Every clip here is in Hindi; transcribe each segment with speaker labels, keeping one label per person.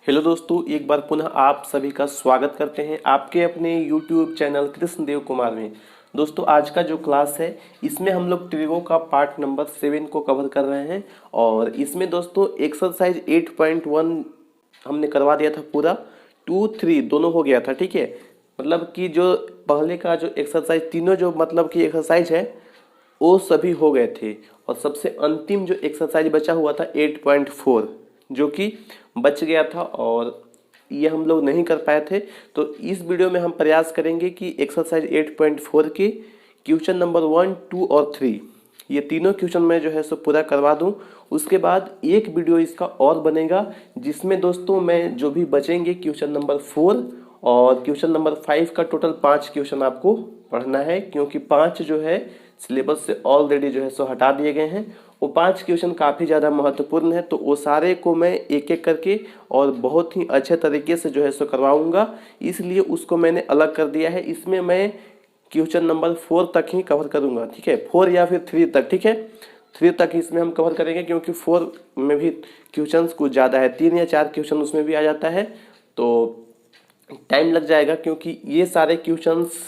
Speaker 1: हेलो दोस्तों, एक बार पुनः आप सभी का स्वागत करते हैं आपके अपने YouTube चैनल कृष्णदेव कुमार में। दोस्तों, आज का जो क्लास है इसमें हम लोग ट्रिगो का पार्ट नंबर 7 को कवर कर रहे हैं। और इसमें दोस्तों एक्सरसाइज 8.1 हमने करवा दिया था पूरा। 2, 3 दोनों हो गया था, ठीक है। मतलब कि जो पहले का जो एक्सरसाइज तीनों जो मतलब कि एक्सरसाइज है वो सभी हो गए थे। और सबसे अंतिम जो एक्सरसाइज बचा हुआ था 8.4 जो कि बच गया था और ये हम लोग नहीं कर पाए थे। तो इस वीडियो में हम प्रयास करेंगे कि एक्सरसाइज 8.4 के क्वेश्चन नंबर 1, 2 और 3 ये तीनों क्वेश्चन मैं जो है सो पूरा करवा दूं। उसके बाद एक वीडियो इसका और बनेगा जिसमें दोस्तों मैं जो भी बचेंगे क्वेश्चन नंबर 4 और क्वेश्चन नंबर 5 का टोटल 5 क्वेश्चन आपको पढ़ना है, क्योंकि 5 जो है सिलेबस से ऑलरेडी जो है सो हटा दिए गए हैं। वो 5 क्वेश्चन काफ़ी ज़्यादा महत्वपूर्ण है, तो वो सारे को मैं एक एक करके और बहुत ही अच्छे तरीके से जो है सो करवाऊंगा, इसलिए उसको मैंने अलग कर दिया है। इसमें मैं क्वेश्चन नंबर 4 तक ही कवर करूंगा, ठीक है। 4 या फिर 3 तक, ठीक है। 3 तक इसमें हम कवर करेंगे, क्योंकि 4 में भी क्वेश्चन कुछ ज़्यादा है, 3 या 4 क्वेश्चन उसमें भी आ जाता है, तो टाइम लग जाएगा। क्योंकि ये सारे क्वेश्चंस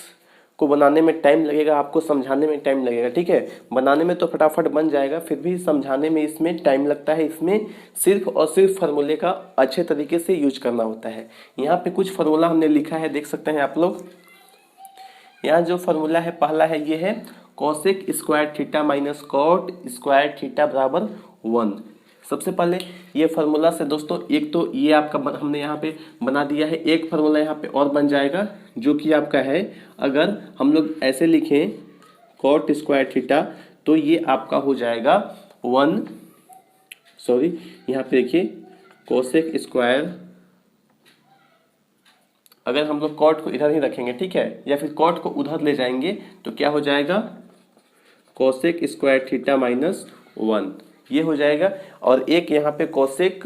Speaker 1: को बनाने में टाइम लगेगा, आपको समझाने में टाइम लगेगा, ठीक है। बनाने में तो फटाफट बन जाएगा, फिर भी समझाने में इसमें टाइम लगता है। इसमें सिर्फ और सिर्फ फार्मूले का अच्छे तरीके से यूज करना होता है। यहाँ पे कुछ फार्मूला हमने लिखा है, देख सकते हैं आप लोग। यहाँ जो फार्मूला है पहला है, ये है cosec square theta minus cot square theta बराबर 1। सबसे पहले ये फार्मूला से दोस्तों एक तो ये आपका हमने यहाँ पे बना दिया है, एक फार्मूला यहाँ पे और बन जाएगा जो कि आपका है, अगर हम लोग ऐसे लिखें कॉट स्क्वायर थीटा तो ये आपका हो जाएगा 1, सॉरी यहाँ पे देखिए कोसेक स्क्वायर, अगर हम लोग कॉट को इधर ही रखेंगे, ठीक है, या फिर कॉट को उधर ले जाएंगे तो क्या हो जाएगा कोसेक स्क्वायर थीटा माइनस 1, ये हो जाएगा। और एक यहाँ पे कोसेक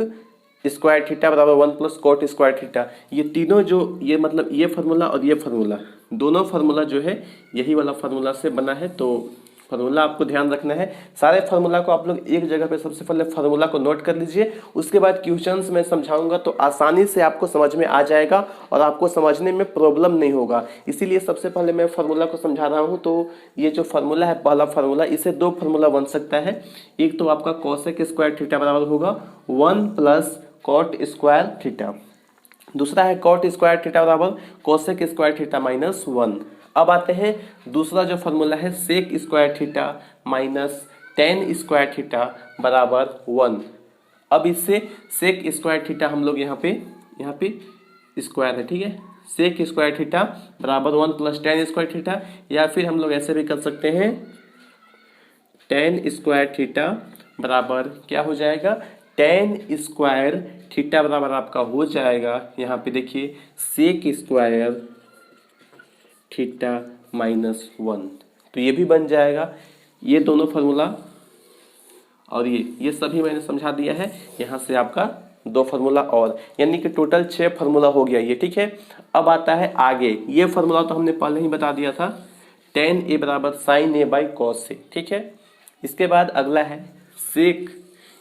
Speaker 1: स्क्वायर थीटा बराबर 1 प्लस कॉट स्क्वायर थीटा, ये तीनों जो ये मतलब ये फार्मूला और ये फार्मूला दोनों फार्मूला जो है यही वाला फार्मूला से बना है। तो फार्मूला आपको ध्यान रखना है। सारे फार्मूला को आप लोग एक जगह पे सबसे पहले फार्मूला को नोट कर लीजिए, उसके बाद क्वेश्चंस में समझाऊंगा तो आसानी से आपको समझ में आ जाएगा और आपको समझने में प्रॉब्लम नहीं होगा। इसीलिए सबसे पहले मैं फार्मूला को समझा रहा हूँ। तो ये जो फार्मूला है पहला फार्मूला, इसे दो फार्मूला बन सकता है। एक तो आपका कोसेक स्क्वायर थीटा बराबर होगा 1 प्लस कॉट स्क्वायर थीटा, दूसरा है कॉट स्क्वायर थीटा बराबर कोसेक स्क्वायर थीटा माइनस 1। अब आते हैं दूसरा जो फार्मूला है sec square theta minus tan square theta बराबर 1। अब इससे सेक स्क्वायर थीटा हम लोग यहाँ पे स्क्वायर है, ठीक है, सेक स्क्वायर थीटा बराबर 1 प्लस टेन स्क्वायर थीटा, या फिर हम लोग ऐसे भी कर सकते हैं टेन स्क्वायर थीटा बराबर क्या हो जाएगा, टेन स्क्वायर थीटा बराबर आपका हो जाएगा यहाँ पे देखिए सेक स्क्वायर थीटा माइनस 1। तो ये भी बन जाएगा, ये दोनों फार्मूला और ये सभी मैंने समझा दिया है। यहाँ से आपका 2 फार्मूला और, यानी कि टोटल 6 फार्मूला हो गया ये, ठीक है। अब आता है आगे, ये फार्मूला तो हमने पहले ही बता दिया था, टेन ए बराबर sign A by cos A, ठीक है। इसके बाद अगला है सेक,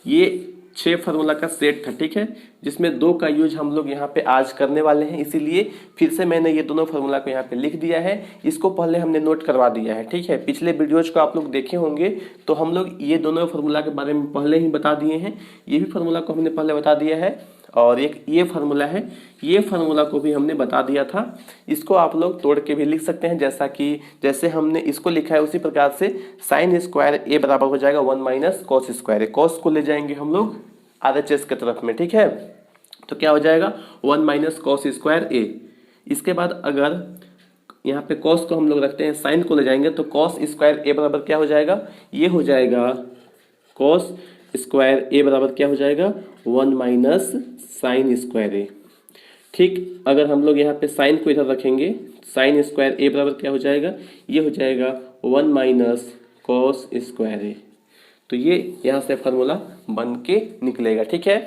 Speaker 1: ये 6 फार्मूला का सेट था, ठीक है, जिसमें 2 का यूज हम लोग यहाँ पे आज करने वाले हैं, इसीलिए फिर से मैंने ये दोनों फार्मूला को यहाँ पे लिख दिया है। इसको पहले हमने नोट करवा दिया है, ठीक है। पिछले वीडियोज को आप लोग देखे होंगे तो हम लोग ये दोनों फार्मूला के बारे में पहले ही बता दिए हैं, ये भी फार्मूला को हमने पहले बता दिया है। और एक ये फार्मूला है, ये फार्मूला को भी हमने बता दिया था। इसको आप लोग तोड़ के भी लिख सकते हैं, जैसे हमने इसको लिखा है उसी प्रकार से साइन स्क्वायर ए बराबर हो जाएगा 1 माइनस कॉस स्क्वायर ए। कॉस को ले जाएंगे हम लोग RHS की तरफ में, ठीक है, तो क्या हो जाएगा 1 माइनस कॉस स्क्वायर ए। इसके बाद अगर यहाँ पे कॉस को हम लोग रखते हैं, साइन को ले जाएंगे तो कॉस स्क्वायर ए बराबर क्या हो जाएगा, ये हो जाएगा कॉस स्क्वायर ए बराबर क्या हो जाएगा 1 माइनस साइन स्क्वायर ए। ठीक, अगर हम लोग यहाँ पे साइन को इधर रखेंगे, साइन स्क्वायर ए बराबर क्या हो जाएगा, ये हो जाएगा 1 माइनस कॉस स्क्वायर ए। तो ये यहाँ से फार्मूला बन के निकलेगा, ठीक है।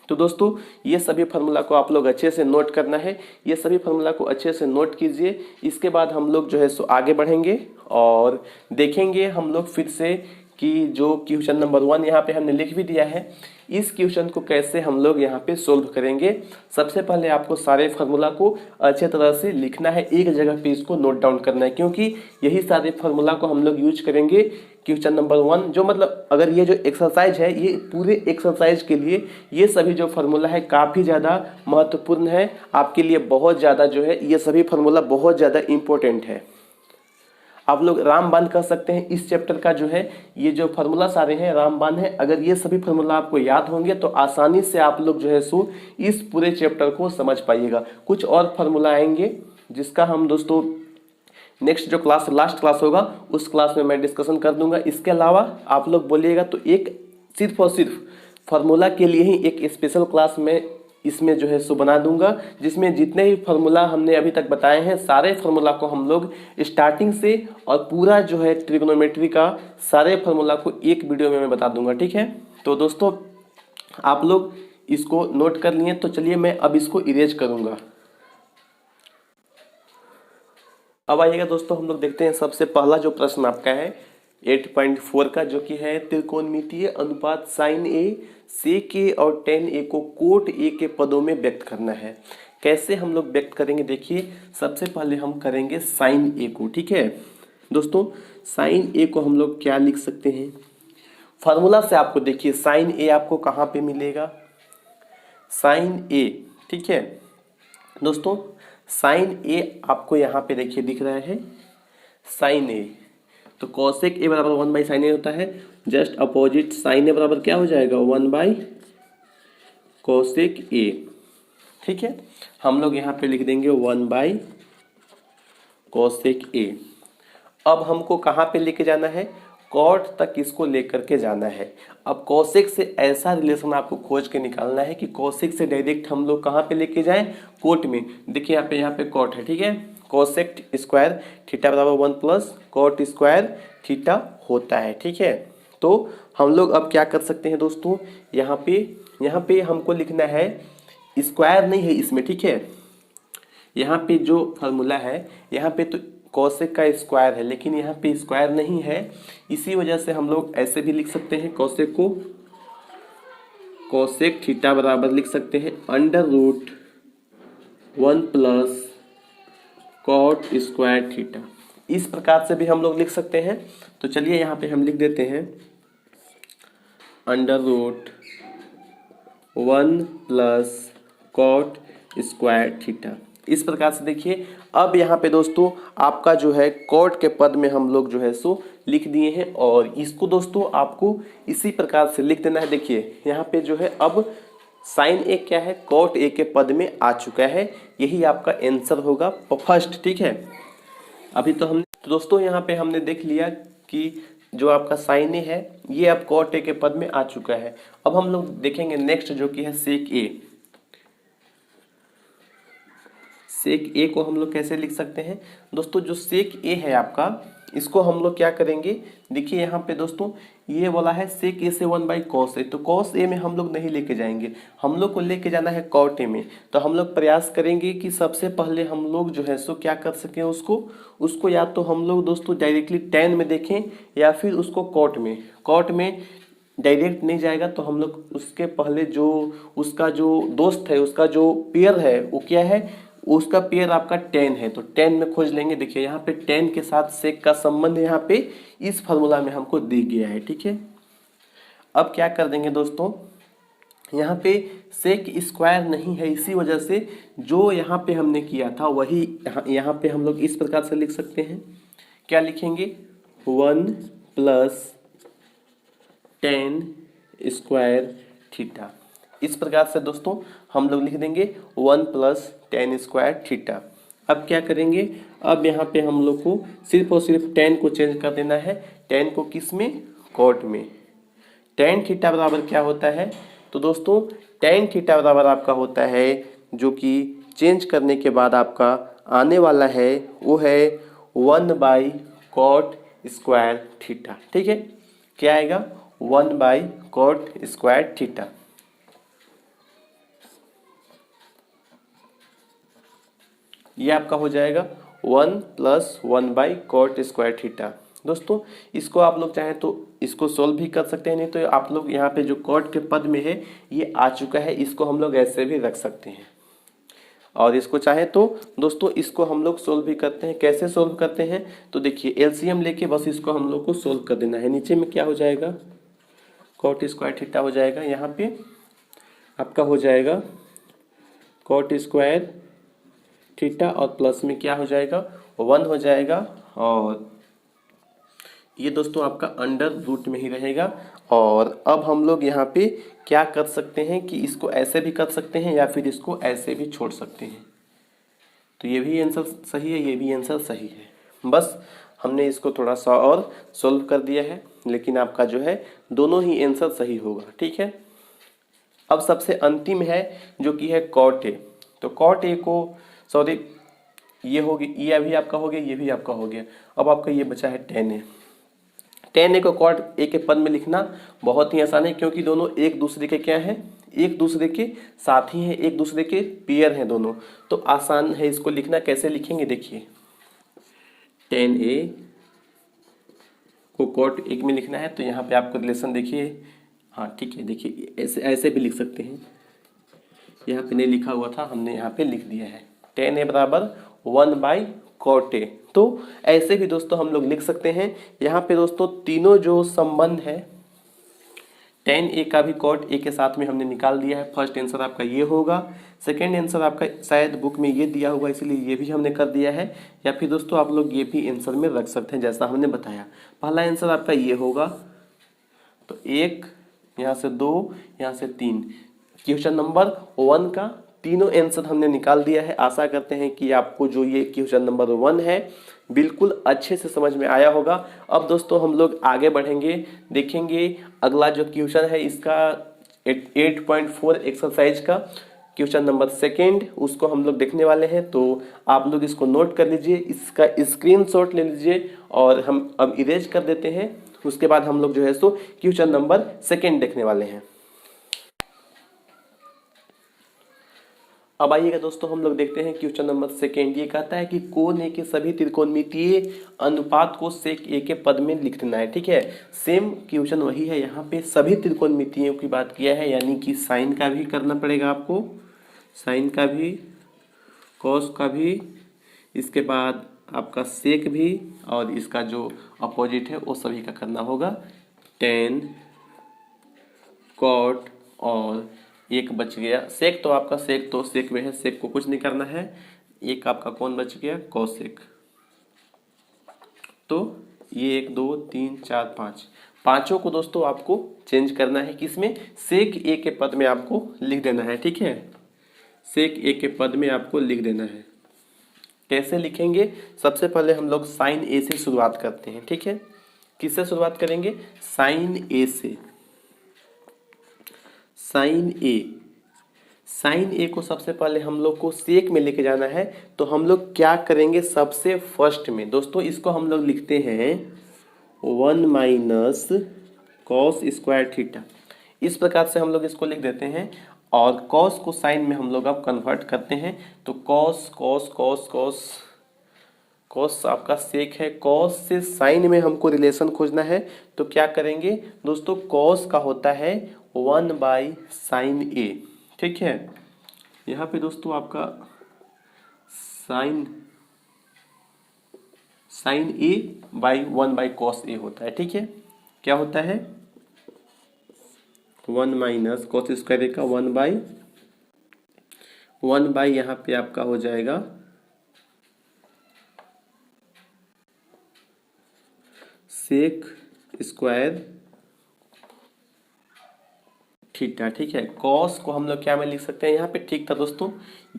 Speaker 1: तो दोस्तों ये सभी फार्मूला को आप लोग अच्छे से नोट करना है, ये सभी फार्मूला को अच्छे से नोट कीजिए। इसके बाद हम लोग जो है सो आगे बढ़ेंगे और देखेंगे हम लोग फिर से कि जो क्वेश्चन नंबर 1 यहाँ पे हमने लिख भी दिया है, इस क्वेश्चन को कैसे हम लोग यहाँ पे सोल्व करेंगे। सबसे पहले आपको सारे फार्मूला को अच्छे तरह से लिखना है, एक जगह पे इसको नोट डाउन करना है, क्योंकि यही सारे फार्मूला को हम लोग यूज करेंगे क्वेश्चन नंबर 1। जो मतलब अगर ये जो एक्सरसाइज है, ये पूरे एक्सरसाइज के लिए ये सभी जो फार्मूला है काफ़ी ज़्यादा महत्वपूर्ण है आपके लिए, बहुत ज़्यादा जो है ये सभी फार्मूला बहुत ज़्यादा इंपॉर्टेंट है। आप लोग रामबाण कर सकते हैं, इस चैप्टर का जो है ये जो फार्मूला सारे हैं रामबाण है। अगर ये सभी फार्मूला आपको याद होंगे तो आसानी से आप लोग जो है सो इस पूरे चैप्टर को समझ पाइएगा। कुछ और फार्मूला आएंगे जिसका हम दोस्तों नेक्स्ट जो क्लास लास्ट क्लास होगा उस क्लास में मैं डिस्कशन कर दूंगा। इसके अलावा आप लोग बोलिएगा तो एक सिर्फ और सिर्फ फार्मूला के लिए ही एक स्पेशल क्लास में इसमें जो है सो बना दूंगा, जिसमें जितने भी फार्मूला हमने अभी तक बताए हैं सारे फार्मूला को हम लोग स्टार्टिंग से और पूरा जो है ट्रिग्नोमेट्री का सारे फार्मूला को एक वीडियो में मैं बता दूंगा। ठीक है, तो दोस्तों आप लोग इसको नोट कर लिए, तो चलिए मैं अब इसको इरेज करूंगा। अब आइएगा दोस्तों, हम लोग देखते हैं सबसे पहला जो प्रश्न आपका है 8.4 का, जो कि है त्रिकोणमितीय अनुपात साइन ए सेक ए और टेन ए को कोट ए के पदों में व्यक्त करना है। कैसे हम लोग व्यक्त करेंगे, देखिए सबसे पहले हम करेंगे साइन ए को। ठीक है दोस्तों, साइन ए को हम लोग क्या लिख सकते हैं, फार्मूला से आपको देखिए साइन ए आपको कहाँ पे मिलेगा, साइन ए। ठीक है दोस्तों, साइन ए आपको यहाँ पे देखिए दिख रहा है साइन ए, तो कॉसेक ए बराबर 1/sin ए होता है। जस्ट अपोजिट साइन ए बराबर क्या हो जाएगा 1/cosec ए। ठीक है, हम लोग यहाँ पे लिख देंगे 1/cosec ए। अब हमको कहाँ पे लेके जाना है, कॉट तक इसको लेकर के जाना है। अब कॉसेक से ऐसा रिलेशन आपको खोज के निकालना है कि कॉसेक से डायरेक्ट हम लोग कहाँ पे लेके जाएं, कोट में। देखिए यहाँ पे कॉट है, ठीक है, कोसेक स्क्वायर थीटा बराबर 1 प्लस कॉट स्क्वायर थीटा होता है। ठीक है, तो हम लोग अब क्या कर सकते हैं दोस्तों, यहाँ पे हमको लिखना है, स्क्वायर नहीं है इसमें। ठीक है, यहाँ पे जो फार्मूला है यहाँ पे तो कॉसेक का स्क्वायर है, लेकिन यहाँ पे स्क्वायर नहीं है, इसी वजह से हम लोग ऐसे भी लिख सकते हैं, कॉसेक को कॉसेक थीटा बराबर लिख सकते हैं √1 प्लस कॉट स्क्वायर थीटा। इस प्रकार से भी हम लोग लिख सकते हैं। तो चलिए यहाँ पे हम लिख देते हैं √1 प्लस कॉट स्क्वायर थीटा। इस प्रकार से देखिए, अब यहाँ पे दोस्तों आपका जो है कॉट के पद में हम लोग जो है सो लिख दिए हैं, और इसको दोस्तों आपको इसी प्रकार से लिख देना है। देखिए यहाँ पे जो है अब साइन ए क्या है, कॉट ए के पद में आ चुका है, यही आपका आंसर होगा फर्स्ट। ठीक है, अभी तो दोस्तों यहाँ पे हमने देख लिया कि जो आपका साइन ए है ये अब कॉट ए के पद में आ चुका है। अब हम लोग देखेंगे नेक्स्ट जो कि है सेक ए। सेक ए को हम लोग कैसे लिख सकते हैं दोस्तों, जो सेक ए है आपका इसको हम लोग क्या करेंगे, देखिए यहाँ पे दोस्तों ये वाला है सेक ए से 1/cos ए, तो cos ए में हम लोग नहीं लेके जाएंगे, हम लोग को लेके जाना है cot ए में। तो हम लोग प्रयास करेंगे कि सबसे पहले हम लोग जो है सो क्या कर सकें, उसको या तो हम लोग दोस्तों डायरेक्टली tan में देखें या फिर उसको cot में डायरेक्ट नहीं जाएगा तो हम लोग उसके पहले जो उसका जो दोस्त है, उसका जो पेयर है वो क्या है, उसका पेयर आपका tan है, तो tan में खोज लेंगे। देखिए यहाँ पे tan के साथ सेक का संबंध यहाँ पे इस फार्मूला में हमको दे गया है। ठीक है, अब क्या कर देंगे दोस्तों, यहाँ पे सेक स्क्वायर नहीं है, इसी वजह से जो यहाँ पे हमने किया था वही यहाँ पे हम लोग इस प्रकार से लिख सकते हैं। क्या लिखेंगे 1 प्लस tan स्क्वायर थीटा। इस प्रकार से दोस्तों हम लोग लिख देंगे 1 प्लस tan स्क्वायर थीटा। अब क्या करेंगे, अब यहाँ पे हम लोग को सिर्फ और सिर्फ tan को चेंज कर देना है, tan को किस में, कॉट में। tan थीटा बराबर क्या होता है, तो दोस्तों tan थीटा बराबर आपका होता है, जो कि चेंज करने के बाद आपका आने वाला है वो है 1/cot स्क्वायर थीटा। ठीक है, क्या आएगा 1/cot स्क्वायर थीटा। ये आपका हो जाएगा 1 प्लस 1/cot स्क्वायर थीटा। दोस्तों इसको आप लोग चाहें तो इसको सोल्व भी कर सकते हैं, नहीं तो आप लोग यहाँ पे जो कॉट के पद में है ये आ चुका है, इसको हम लोग ऐसे भी रख सकते हैं। और इसको चाहे तो दोस्तों इसको हम लोग सोल्व भी करते हैं। कैसे सोल्व करते हैं तो देखिए एलसीएम लेके बस इसको हम लोग को सोल्व कर देना है। नीचे में क्या हो जाएगा, कॉट स्क्वायर थीटा हो जाएगा, यहाँ पे आपका हो जाएगा कॉट स्क्वायर थीटा और प्लस में क्या हो जाएगा 1 हो जाएगा, और ये दोस्तों आपका अंडर रूट में ही रहेगा। और अब हम लोग यहाँ पे क्या कर सकते हैं कि इसको ऐसे भी कर सकते हैं या फिर इसको ऐसे भी छोड़ सकते हैं। तो ये भी आंसर सही है, ये भी आंसर सही है। बस हमने इसको थोड़ा सा और सॉल्व कर दिया है, लेकिन आपका जो है दोनों ही आंसर सही होगा। ठीक है, अब सबसे अंतिम है जो कि है कॉट ए। तो कॉट ए को सॉरी ये हो गया, ये अभी आपका हो गया, ये भी आपका हो गया। अब आपका ये बचा है टेन ए। टेन ए को कॉट ए के पद में लिखना बहुत ही आसान है, क्योंकि दोनों एक दूसरे के क्या है, एक दूसरे के साथी हैं, एक दूसरे के पेयर हैं दोनों, तो आसान है इसको लिखना। कैसे लिखेंगे देखिए, टेन ए को कॉट एक में लिखना है तो यहाँ पे आपको रिलेशन देखिए, हाँ ठीक है, देखिए ऐसे ऐसे भी लिख सकते हैं। यहाँ पे नहीं लिखा हुआ था, हमने यहाँ पे लिख दिया है टेन ए बराबर 1 कॉट ए। तो ऐसे भी दोस्तों हम लोग लिख सकते हैं। यहाँ पे दोस्तों तीनों जो संबंध है टेन ए का भी कॉट ए के साथ में हमने निकाल दिया है। फर्स्ट आंसर आपका ये होगा, सेकेंड आंसर आपका शायद बुक में ये दिया होगा इसलिए ये भी हमने कर दिया है, या फिर दोस्तों आप लोग ये भी आंसर में रख सकते हैं जैसा हमने बताया। पहला आंसर आपका ये होगा, तो 1 यहाँ से 2 यहाँ से 3, क्वेश्चन नंबर 1 का तीनों आंसर हमने निकाल दिया है। आशा करते हैं कि आपको जो ये क्वेश्चन नंबर 1 है बिल्कुल अच्छे से समझ में आया होगा। अब दोस्तों हम लोग आगे बढ़ेंगे, देखेंगे अगला जो क्वेश्चन है इसका 8.4 एक्सरसाइज का क्वेश्चन नंबर 2 उसको हम लोग देखने वाले हैं। तो आप लोग इसको नोट कर लीजिए, इसका स्क्रीनशॉट ले लीजिए और हम अब इरेज कर देते हैं। उसके बाद हम लोग जो है सो क्वेश्चन नंबर 2 देखने वाले हैं। अब आइएगा दोस्तों हम लोग देखते हैं क्वेश्चन नंबर 2। ये कहता है कि कोण ए के सभी त्रिकोणमितीय अनुपात को सेक ए के पद में लिख देना है। ठीक है, सेम क्वेश्चन वही है, यहाँ पे सभी त्रिकोणमितियों की बात किया है, यानी कि साइन का भी करना पड़ेगा आपको, साइन का भी, कॉस का भी, इसके बाद आपका सेक भी, और इसका जो अपोजिट है वो सभी का करना होगा। टेन, कॉट और एक बच गया सेक, तो आपका सेक तो सेक में है, सेक को कुछ नहीं करना है। एक आपका कौन बच गया, कोसेक। तो ये 1 2 3 4 5 पांचों को दोस्तों आपको चेंज करना है, किसमें, सेक ए के पद में आपको लिख देना है। ठीक है, सेक ए के पद में आपको लिख देना है। कैसे लिखेंगे, सबसे पहले हम लोग साइन ए से शुरुआत करते हैं। ठीक है, किससे शुरुआत करेंगे, साइन ए से। साइन ए, साइन ए को सबसे पहले हम लोग को सेक में लेके जाना है, तो हम लोग क्या करेंगे, सबसे फर्स्ट में दोस्तों इसको हम लोग लिखते हैं 1 माइनस कॉस स्क्वायर थीटा। इस प्रकार से हम लोग इसको लिख देते हैं, और कॉस को साइन में हम लोग अब कन्वर्ट करते हैं। तो cos cos cos cos, cos आपका सेक है, कॉस से साइन में हमको रिलेशन खोजना है। तो क्या करेंगे दोस्तों, कॉस का होता है 1 साइन ए। ठीक है, यहाँ पे दोस्तों आपका sign A by 1 cos A होता है। ठीक है, क्या होता है 1 माइनस कॉस स्क्वायर ए का 1 बाई यहाँ पे आपका हो जाएगा सेक स्क्वायर थीटा। ठीक है, कॉस को हम लोग क्या में लिख सकते हैं, यहाँ पे ठीक था दोस्तों,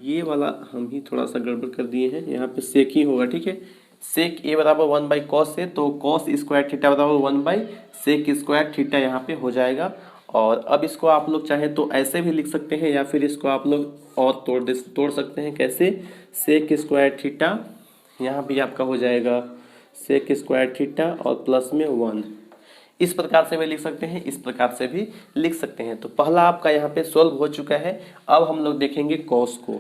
Speaker 1: ये वाला हम ही थोड़ा सा गड़बड़ कर दिए हैं, यहाँ पे सेक ही होगा। ठीक है, सेक ए बराबर 1 कॉस है, तो कॉस स्क्वायर थीटा बराबर 1 सेक स्क्वायर थीटा यहाँ पे हो जाएगा। और अब इसको आप लोग चाहे तो ऐसे भी लिख सकते हैं, या फिर इसको आप लोग और तोड़ सकते हैं। कैसे, सेक स्क्वायर थीटा यहाँ भी आपका हो जाएगा सेक स्क्वायर थीटा और प्लस में 1, इस प्रकार से भी लिख सकते हैं, इस प्रकार से भी लिख सकते हैं। तो पहला आपका यहाँ पे सॉल्व हो चुका है। अब हम लोग देखेंगे कॉस को।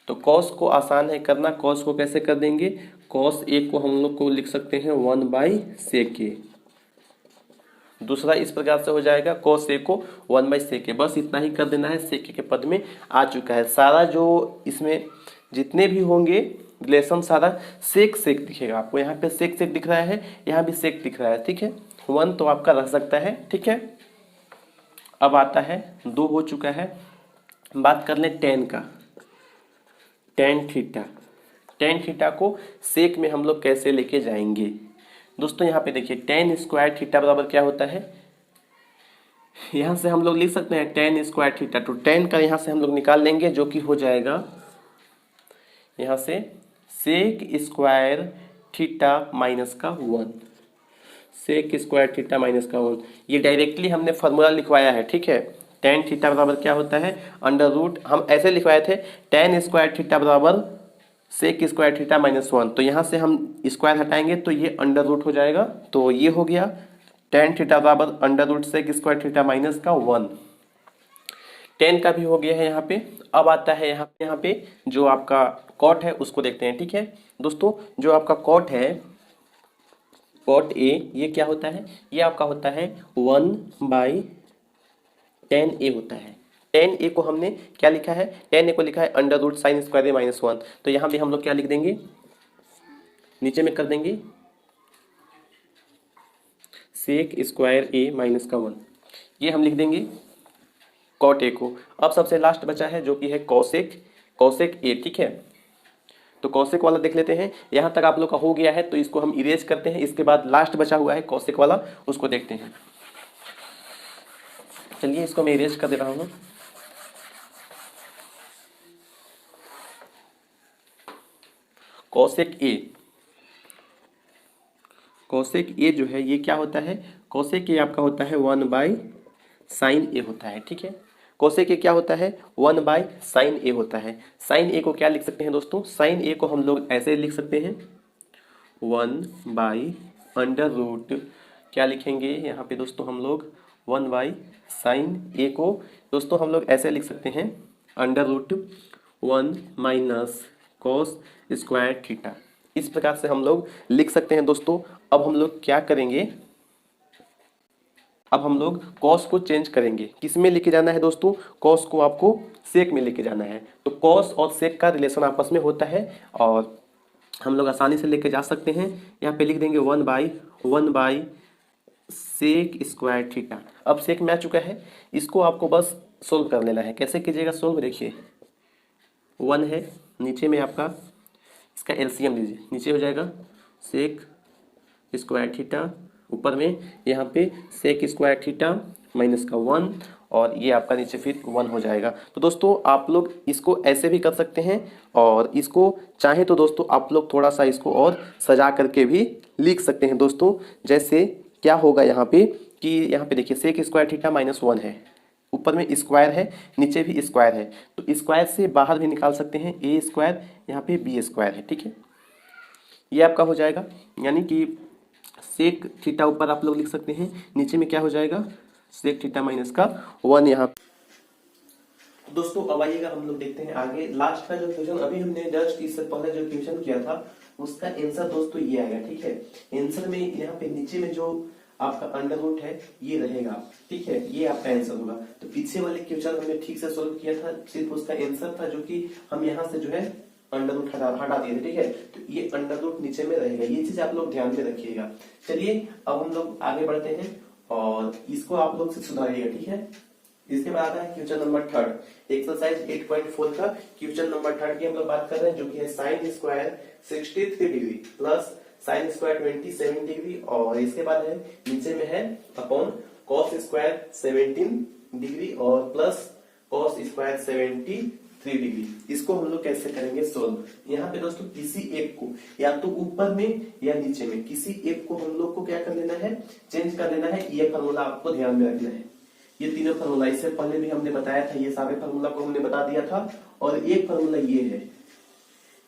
Speaker 1: तो कॉस को आसान है करना, कॉस को कैसे कर देंगे, कॉस ए को हम लोग को लिख सकते हैं 1/sec ए। दूसरा इस प्रकार से हो जाएगा कॉस ए को 1/sec ए। बस इतना ही कर देना है, sec ए के पद में आ चुका है। सारा जो इसमें जितने भी होंगे रिलेशन सारा सेक सेक दिखेगा आपको। यहाँ पे सेक सेक दिख रहा है, यहाँ भी सेक दिख रहा है, ठीक है। 1 तो आपका रह सकता है, ठीक है। अब आता है 2 हो चुका है। बात कर लें tan का, tan थीटा। tan थीटा को सेक में हम लोग कैसे लेके जाएंगे दोस्तों? यहाँ पे देखिए tan स्क्वायर थीटा बराबर क्या होता है, यहाँ से हम लोग लिख सकते हैं tan स्क्वायर थीटा। तो tan का यहाँ से हम लोग निकाल लेंगे, जो कि हो जाएगा यहाँ से सेक स्क्वायर थीटा माइनस का 1, सेक स्क्वायर थीटा माइनस का 1। ये डायरेक्टली हमने फॉर्मूला लिखवाया है, ठीक है। tan थीटा बराबर क्या होता है, अंडर रूट, हम ऐसे लिखवाए थे tan स्क्वायर थीटा बराबर सेक स्क्वायर थीटा माइनस 1। तो यहाँ से हम स्क्वायर हटाएंगे तो ये अंडर रूट हो जाएगा। तो ये हो गया tan थीटा बराबर under root sec square theta minus का 1। tan का भी हो गया है यहाँ पे। अब आता है यहाँ पे जो आपका कॉट है उसको देखते हैं, ठीक है दोस्तों। जो आपका कॉट है, कॉट ए, ये क्या होता है, ये आपका होता है 1/tan ए होता है। tan ए को हमने क्या लिखा है, tan ए को लिखा है अंडर रूट साइन स्क्वायर ए माइनस 1। तो यहाँ भी हम लोग क्या लिख देंगे, नीचे में कर देंगे सेक स्क्वायर ए माइनस का 1, ये हम लिख देंगे कॉट ए को। अब सबसे लास्ट बचा है जो कि है कॉसेक ए, ठीक है। तो कॉसेक वाला देख लेते हैं। यहाँ तक आप लोग का हो गया है तो इसको हम इरेज करते हैं। इसके बाद लास्ट बचा हुआ है कॉसेक वाला, उसको देखते हैं। चलिए इसको मैं इरेज कर दे रहा हूँ। कॉसेक ए जो है ये क्या होता है, कॉसेक ए आपका होता है 1/sin ए होता है, ठीक है। कोसेक ए क्या होता है, 1/sin ए होता है। साइन ए को क्या लिख सकते हैं दोस्तों, साइन ए को हम लोग ऐसे लिख सकते हैं 1/√, क्या लिखेंगे यहाँ पे दोस्तों हम लोग 1/sin ए को दोस्तों हम लोग ऐसे लिख सकते हैं √1 - cos स्क्वायर थीटा। इस प्रकार से हम लोग लिख सकते हैं दोस्तों। अब हम लोग क्या करेंगे, अब हम लोग कॉस को चेंज करेंगे। किस में लेके जाना है दोस्तों, कॉस को आपको सेक में लेके जाना है। तो कॉस और सेक का रिलेशन आपस में होता है और हम लोग आसानी से लेके जा सकते हैं। यहाँ पे लिख देंगे 1/sec स्क्वायर थीटा। अब सेक में आ चुका है, इसको आपको बस सोल्व कर लेना है। कैसे कीजिएगा सोल्व, देखिए 1 है, नीचे में आपका इसका एलसीएम लीजिए, नीचे हो जाएगा सेक स्क्वायर थीटा, ऊपर में यहाँ पे सेक स्क्वायर थीटा माइनस का 1, और ये आपका नीचे फिर 1 हो जाएगा। तो दोस्तों आप लोग इसको ऐसे भी कर सकते हैं और इसको चाहे तो दोस्तों आप लोग थोड़ा सा इसको और सजा करके भी लिख सकते हैं दोस्तों। जैसे क्या होगा यहाँ पे कि यहाँ पे देखिए सेक स्क्वायर थीटा माइनस 1 है, ऊपर में स्क्वायर है, नीचे भी स्क्वायर है। तो स्क्वायर से बाहर भी निकाल सकते हैं, ए स्क्वायर, यहाँ पे बी स्क्वायर है, ठीक है। ये आपका हो जाएगा, यानी कि सेक थीटा ऊपर आप लोग लिख सकते हैं, नीचे में क्या हो जाएगा सेक थीटा माइनस का 1 यहाँ। दोस्तों अब आइएगा हम लोग देखते हैं आगे। लास्ट का जो क्वेश्चन अभी हमने जस्ट इससे पहले जो क्वेश्चन किया था उसका आंसर दोस्तों ये आएगा, ठीक है। आंसर में यहाँ पे नीचे में जो आपका अंडर रूट है ये रहेगा, ठीक है, ये आपका आंसर होगा। तो पीछे वाले क्वेश्चन हमने ठीक से सोल्व किया था, सिर्फ उसका आंसर था जो कि हम यहाँ से जो है अंडर रूट हटा दिए थे, ठीक है। तो ये अंडर रूट नीचे में रहेगा, ये चीज आप लोग ध्यान में रखिएगा। चलिए अब हम लोग आगे बढ़ते हैं और इसको आप लोग से सुधारिएगा, ठीक है। इसके बाद आता है क्वेश्चन नंबर 3, एक्सरसाइज 8.4 का क्वेश्चन नंबर 3 की हम लोग बात कर रहे हैं, जो कि है sine square 63 degree plus sine square 27 degree, और इसके बाद है नीचे में है अपॉन कॉस स्क्वायर 17 डिग्री और प्लस कॉस स्क्वायर 73 डिग्री। इसको हम लोग कैसे करेंगे सोल्व। यहाँ पे दोस्तों किसी एक को या तो ऊपर में या नीचे में किसी एक को हम लोग को क्या कर लेना है, चेंज कर लेना है। ये फॉर्मूला आपको ध्यान में रखना है। ये तीनों फार्मूला इससे पहले भी हमने बताया था, ये सारे फार्मूला को हमने बता दिया था। और एक फार्मूला ये है,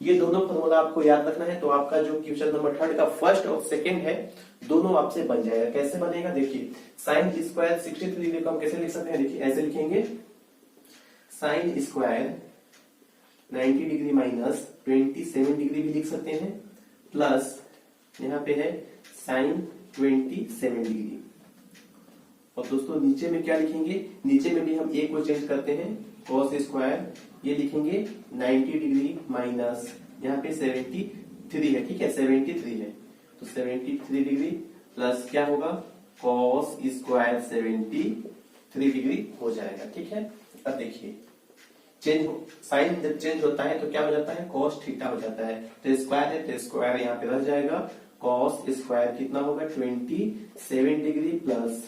Speaker 1: ये दोनों फार्मूला आपको याद रखना है। तो आपका जो क्वेश्चन नंबर 3 का फर्स्ट और सेकंड है दोनों आपसे बन जाएगा। कैसे बनेगा देखिए, साइन स्क्वायर 63 डिग्री को हम कैसे लिख सकते हैं, देखिए ऐसे लिखेंगे sine square 90 degree minus 27 degree भी लिख सकते हैं, प्लस यहाँ पे है साइन 27 डिग्री। और दोस्तों नीचे में क्या लिखेंगे, नीचे में भी हम ए को चेंज करते हैं, कॉस स्क्वायर ये लिखेंगे 90 डिग्री माइनस यहाँ पे 73 है, ठीक है 73 है, तो 73 डिग्री प्लस क्या होगा कॉस स्क्वायर 73 डिग्री हो जाएगा, ठीक है। अब देखिए चेंज साइन जब चेंज होता है तो क्या हो जाता है कॉस थीटा हो जाता है, तो स्क्वायर है तो स्क्वायर यहाँ पे रह जाएगा, कॉस स्क्वायर कितना होगा 27 degree plus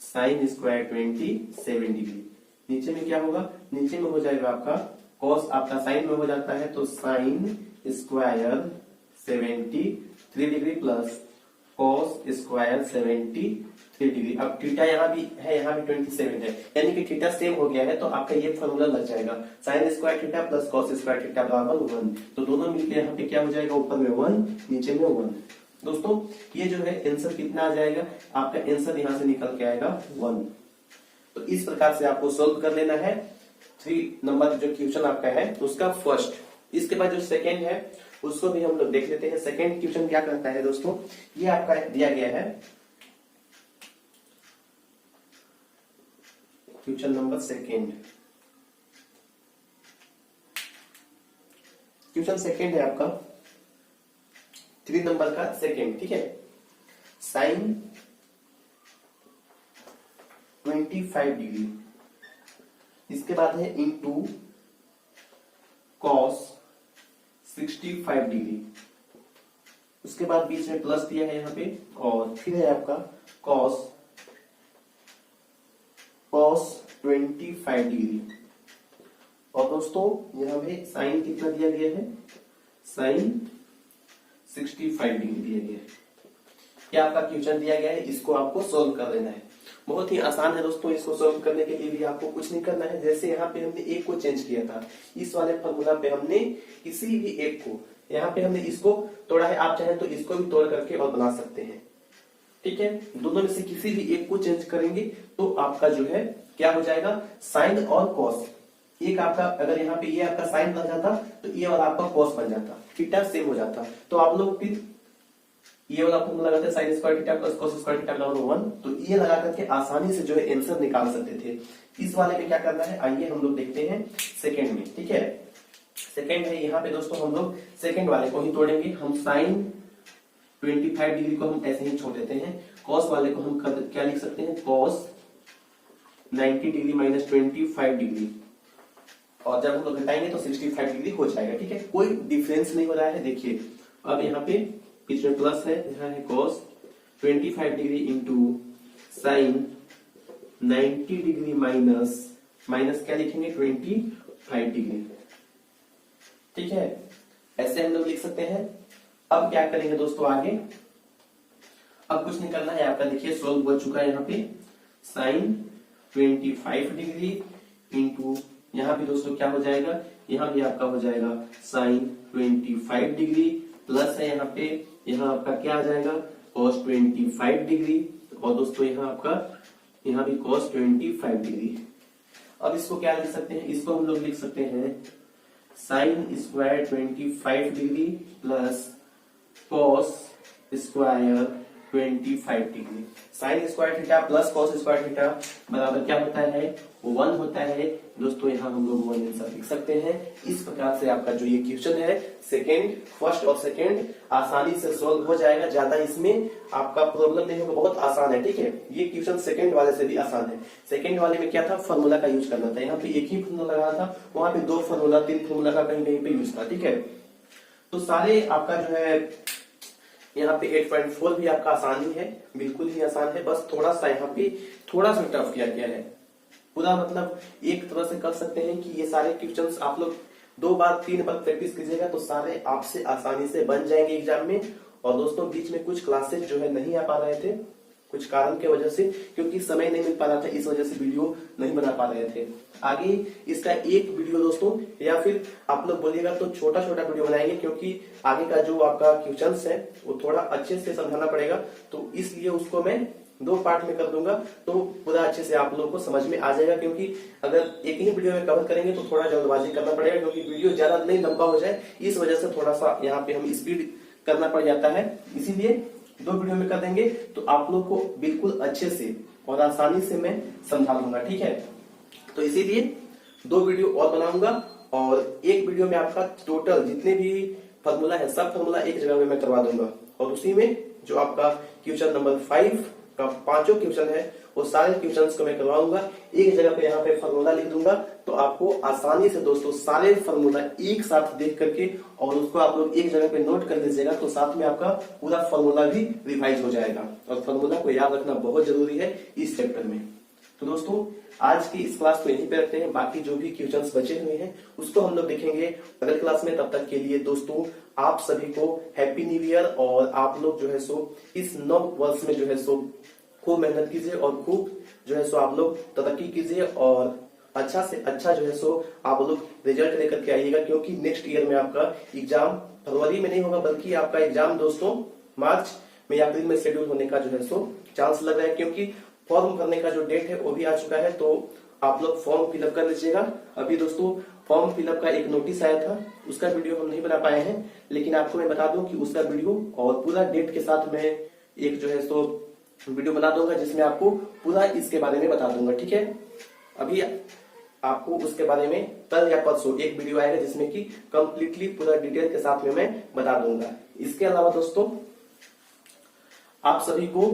Speaker 1: sine square 27 degree. नीचे में क्या होगा, नीचे में हो जाएगा आपका कॉस आपका साइन में हो जाता है तो sine square 73 degree plus cos square 73 degree. अब थीटा यहाँ भी है, यहाँ भी 27 है, यानी कि थीटा सेम हो गया है, तो आपका ये फॉर्मूला लग जाएगा sine square theta plus cos square theta बराबर 1। तो दोनों मिलकर यहाँ पे क्या हो जाएगा, ऊपर में 1 नीचे में 1। दोस्तों ये जो है आंसर कितना आ जाएगा, आपका आंसर यहाँ से निकल के आएगा 1। तो इस प्रकार से आपको सोल्व कर लेना है 3 नंबर जो क्वेश्चन आपका है उसका फर्स्ट। इसके बाद जो सेकेंड है उसको भी हम लोग देख लेते हैं। सेकेंड क्वेश्चन क्या करता है दोस्तों, ये आपका दिया गया है question number second. Question second है आपका 3 नंबर का सेकेंड, ठीक है। साइन 25 डिग्री, इसके बाद है इनटू कॉस 65 डिग्री, उसके बाद बीच में प्लस दिया है यहाँ पे, और फिर है आपका कॉस 25 डिग्री। और दोस्तों यहाँ पे साइन कितना दिया गया है, साइन 65 डिग्री दिया गया है। क्या आपका क्वेश्चन दिया गया है, इसको आपको सोल्व कर लेना है। बहुत ही आसान है दोस्तों, इसको सोल्व करने के लिए भी आपको कुछ नहीं करना है। जैसे यहाँ पे हमने एक को चेंज किया था, इस वाले फॉर्मूला पे हमने किसी भी एक को, यहाँ पे हमने इसको तोड़ा है, आप चाहें तो इसको भी तोड़ करके और बना सकते हैं, ठीक है। दोनों में से किसी भी एक को चेंज करेंगे तो आपका जो है क्या हो जाएगा, साइन और कॉस। एक आपका अगर यहाँ पे ये आपका साइन बन जाता तो ये वाला आपका कॉस बन जाता, थीटा सेम हो जाता। तो आप लोग फिर ये वाला फॉर्मूला लगाते हैं sine square theta plus cos square theta बराबर 1, तो ये लगा करके आसानी से जो है आंसर निकाल सकते थे। इस वाले में क्या करना है, आइए हम लोग देखते हैं सेकंड में, ठीक है। सेकंड है यहाँ पे दोस्तों, हम लोग सेकंड वाले को ही तोड़ेंगे। हम साइन 25 डिग्री को हम ऐसे ही छोड़ देते हैं, कॉस वाले को हम क्या लिख सकते हैं, कॉस 90 डिग्री माइनस 25 डिग्री, और जब हम लोग घटाएंगे तो 65 डिग्री हो जाएगा, ठीक है। कोई डिफरेंस नहीं हो रहा है। देखिए अब यहाँ पे बीच में प्लस है, यहाँ है cos 25 degree into sine 90 degree minus क्या लिखेंगे 25 डिग्री, ठीक है। ऐसे हम लोग लिख सकते हैं। अब क्या करेंगे दोस्तों आगे, अब कुछ नहीं करना है आपका, देखिए सोल्व हो चुका है। यहाँ पे साइन 25 डिग्री इंटू यहाँ भी दोस्तों क्या हो जाएगा, यहाँ भी आपका हो जाएगा साइन 25 डिग्री प्लस है यहाँ पे, यहाँ आपका क्या आ जाएगा cos 25 डिग्री, और दोस्तों यहाँ आपका यहाँ भी cos 25 डिग्री। अब इसको क्या लिख सकते हैं, इसको हम लोग लिख सकते हैं sine square 25 degree plus cos square 25 degree. Sine square theta plus cos square theta बराबर क्या होता है, 1 होता है दोस्तों। यहाँ हम लोग 1 आंसर लिख सकते हैं। इस प्रकार से आपका जो ये क्वेश्चन है सेकंड, फर्स्ट और सेकंड आसानी से सोल्व हो जाएगा, ज्यादा इसमें आपका प्रॉब्लम नहीं होगा, बहुत आसान है, ठीक है। ये क्वेश्चन सेकंड वाले से भी आसान है। सेकंड वाले में क्या था, फॉर्मूला का यूज करना था, यहाँ पे एक ही फॉर्मूला लगाना था, वहां पे 2 फॉर्मूला 3 फॉर्मूला का कहीं कहीं पे यूज था, ठीक है। तो सारे आपका जो है यहाँ पे 8.4 भी आपका आसान ही है, बिल्कुल ही आसान है, बस थोड़ा सा यहाँ पे थोड़ा सा टफ किया गया है। पूरा मतलब एक तरह से कर सकते हैं कि ये सारे क्वेश्चंस आप लोग 2 बार 3 बार प्रैक्टिस कीजिएगा तो सारे आपसे आसानी से बन जाएंगे एग्जाम में। और दोस्तों बीच में कुछ क्लासेस जो है नहीं आ पा रहे थे कुछ कारण के वजह से, क्योंकि समय नहीं मिल पा रहा था, इस वजह से वीडियो नहीं बना पा रहे थे। आगे इसका एक वीडियो दोस्तों, या फिर आप लोग बोलिएगा तो छोटा छोटा वीडियो बनाएंगे, क्योंकि आगे का जो आपका क्वेश्चंस है वो थोड़ा अच्छे से समझाना पड़ेगा, तो इसलिए उसको मैं 2 पार्ट में कर दूंगा, तो पूरा अच्छे से आप लोगों को समझ में आ जाएगा। क्योंकि अगर एक ही वीडियो में कवर करेंगे तो थोड़ा जल्दबाजी करना पड़ेगा, क्योंकि वीडियो ज्यादा नहीं लंबा हो जाए, इस वजह से थोड़ा सा यहाँ पे हम स्पीड करना पड़ जाता है, इसीलिए 2 वीडियो में कर देंगे तो आप लोग को बिल्कुल अच्छे से और आसानी से मैं समझा दूंगा, ठीक है। तो इसीलिए 2 वीडियो और बनाऊंगा और एक वीडियो में आपका टोटल जितने भी फॉर्मूला है सब फॉर्मूला एक जगह में मैं करवा दूंगा और उसी में जो आपका क्वेश्चन नंबर 5 का 5 क्वेश्चन है वो सारे क्वेश्चंस को मैं करवाऊंगा। एक जगह पे यहाँ पे फॉर्मूला लिख दूंगा तो आपको आसानी से दोस्तों सारे फॉर्मूला एक साथ देख करके और उसको आप लोग एक जगह पे नोट कर लीजिएगा तो साथ में आपका पूरा फॉर्मूला भी रिवाइज हो जाएगा और फॉर्मूला को याद रखना बहुत जरूरी है इस चैप्टर में। तो दोस्तों आज की इस क्लास को यहीं पे रखते हैं, बाकी जो भी क्वेश्चंस बचे हुए हैं उसको हम लोग देखेंगे अगले क्लास में। तब तक के लिए दोस्तों आप सभी को हैप्पी न्यू ईयर और आप लोग जो है सो इस नव वर्ष में जो है सो खूब मेहनत कीजिए और खूब जो है सो आप लोग तरक्की कीजिए और अच्छा से अच्छा जो है सो आप लोग रिजल्ट लेकर के आइएगा, क्योंकि नेक्स्ट ईयर में आपका एग्जाम फरवरी में नहीं होगा बल्कि आपका एग्जाम दोस्तों मार्च में या अप्रैल में शेड्यूल होने का जो है सो चांस लग रहा है, क्योंकि फॉर्म भरने का जो डेट है वो भी आ चुका है। तो आप लोग फॉर्म फिलअप कर लीजिएगा। अभी दोस्तों फॉर्म फिलअप का एक नोटिस आया था, उसका वीडियो हम नहीं बना पाए हैं, लेकिन आपको मैं बता दूं कि उसका वीडियो और पूरा डेट के साथ मैं एक जो है सो वीडियो बना दूंगा जिसमें आपको पूरा इसके बारे में बता दूंगा, ठीक है। अभी आपको उसके बारे में कल या परसों एक वीडियो आएगा जिसमें कि कंप्लीटली पूरा डिटेल के साथ में मैं बता दूंगा। इसके अलावा दोस्तों आप सभी को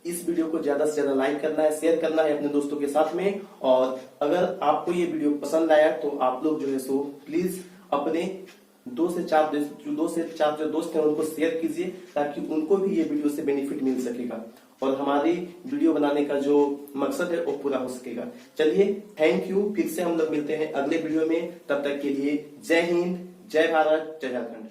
Speaker 1: इस वीडियो को ज्यादा से ज्यादा लाइक करना है, शेयर करना है अपने दोस्तों के साथ में, और अगर आपको ये वीडियो पसंद आया तो आप लोग जो है सो प्लीज अपने 2 से 4 जो दोस्त हैं उनको शेयर कीजिए ताकि उनको भी ये वीडियो से बेनिफिट मिल सकेगा और हमारी वीडियो बनाने का जो मकसद है वो पूरा हो सकेगा। चलिए थैंक यू, फिर से हम लोग मिलते हैं अगले वीडियो में। तब तक के लिए जय हिंद, जय भारत, जय झारखंड।